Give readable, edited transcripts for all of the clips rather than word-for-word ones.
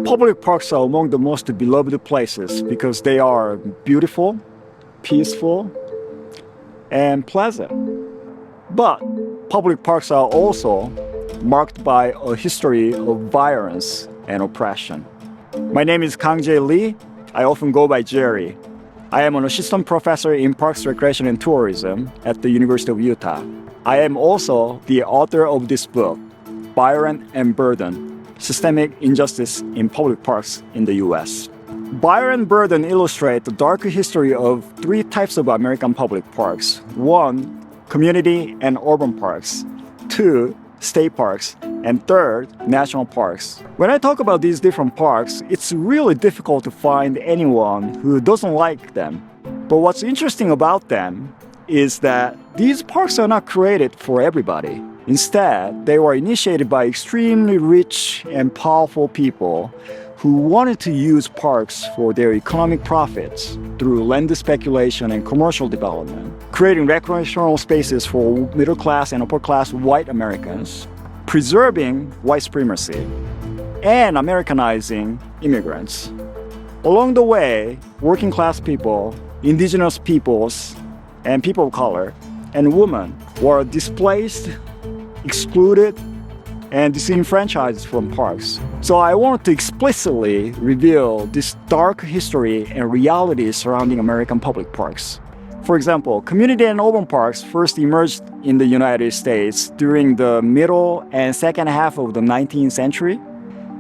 Public parks are among the most beloved places because they are beautiful, peaceful, and pleasant. But public parks are also marked by a history of violence and oppression. My name is Kang-jae Lee. I often go by Jerry. I am an assistant professor in Parks, Recreation, and Tourism at the University of Utah. I am also the author of this book, Verdant and Verdant, Systemic Injustice in Public Parks in the U.S. Byron and Verdant illustrate the dark history of three types of American public parks. One, community and urban parks. Two, state parks. And third, national parks. When I talk about these different parks, it's really difficult to find anyone who doesn't like them. But what's interesting about them is that these parks are not created for everybody. Instead, they were initiated by extremely rich and powerful people who wanted to use parks for their economic profits through land speculation and commercial development, creating recreational spaces for middle-class and upper-class white Americans, preserving white supremacy, and Americanizing immigrants. Along the way, working-class people, indigenous peoples, and people of color, and women were displaced, excluded, and disenfranchised from parks. So I want to explicitly reveal this dark history and reality surrounding American public parks. For example, community and urban parks first emerged in the United States during the middle and second half of the 19th century.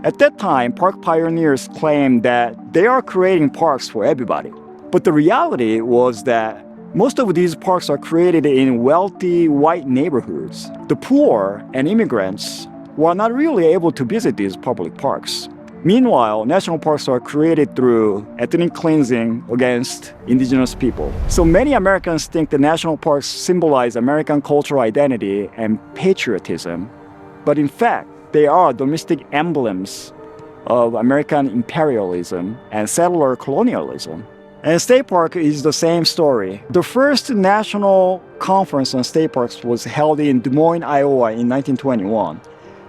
At that time, park pioneers claimed that they are creating parks for everybody. But the reality was that most of these parks are created in wealthy white neighborhoods. The poor and immigrants were not really able to visit these public parks. Meanwhile, national parks are created through ethnic cleansing against indigenous people. So many Americans think the national parks symbolize American cultural identity and patriotism, but in fact, they are domestic emblems of American imperialism and settler colonialism. And state park is the same story. The first national conference on state parks was held in Des Moines, Iowa in 1921.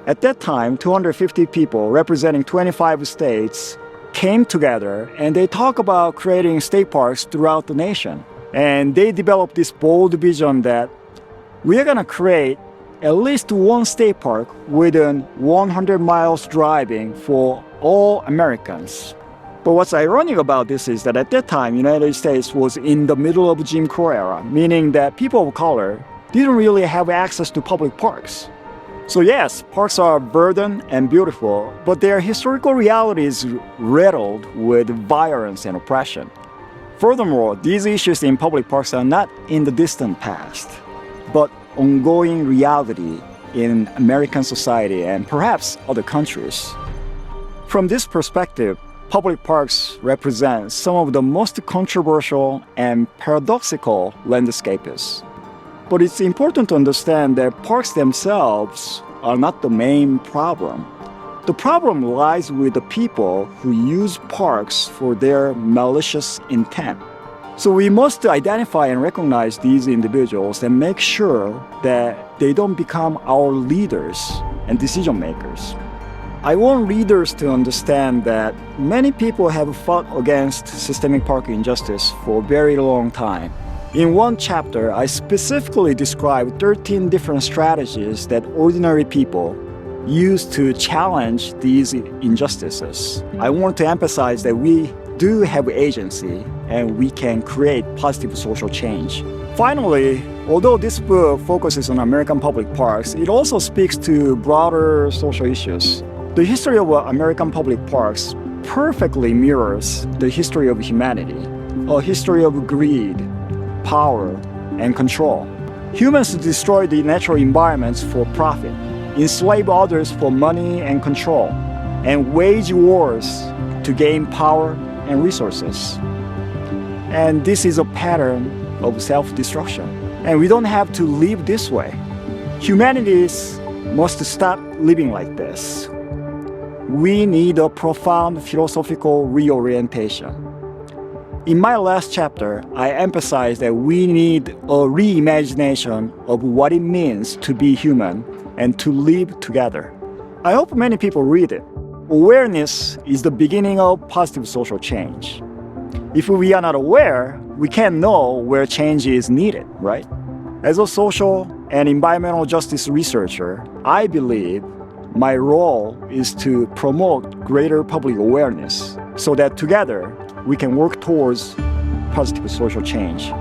At that time, 250 people representing 25 states came together and they talked about creating state parks throughout the nation. And they developed this bold vision that we are going to create at least one state park within 100 miles driving for all Americans. But what's ironic about this is that at that time, United States was in the middle of Jim Crow era, meaning that people of color didn't really have access to public parks. So yes, parks are verdant and beautiful, but their historical reality is riddled with violence and oppression. Furthermore, these issues in public parks are not in the distant past, but ongoing reality in American society and perhaps other countries. From this perspective, public parks represent some of the most controversial and paradoxical landscapes. But it's important to understand that parks themselves are not the main problem. The problem lies with the people who use parks for their malicious intent. So we must identify and recognize these individuals and make sure that they don't become our leaders and decision makers. I want readers to understand that many people have fought against systemic park injustice for a very long time. In one chapter, I specifically describe 13 different strategies that ordinary people use to challenge these injustices. I want to emphasize that we do have agency and we can create positive social change. Finally, although this book focuses on American public parks, it also speaks to broader social issues. The history of American public parks perfectly mirrors the history of humanity, a history of greed, power, and control. Humans destroy the natural environments for profit, enslave others for money and control, and wage wars to gain power and resources. And this is a pattern of self-destruction. And we don't have to live this way. Humanity must stop living like this. We need a profound philosophical reorientation. In my last chapter, I emphasize that we need a reimagination of what it means to be human and to live together. I hope many people read it. Awareness is the beginning of positive social change. If we are not aware, we can't know where change is needed, right? As a social and environmental justice researcher, I believe my role is to promote greater public awareness so that together we can work towards positive social change.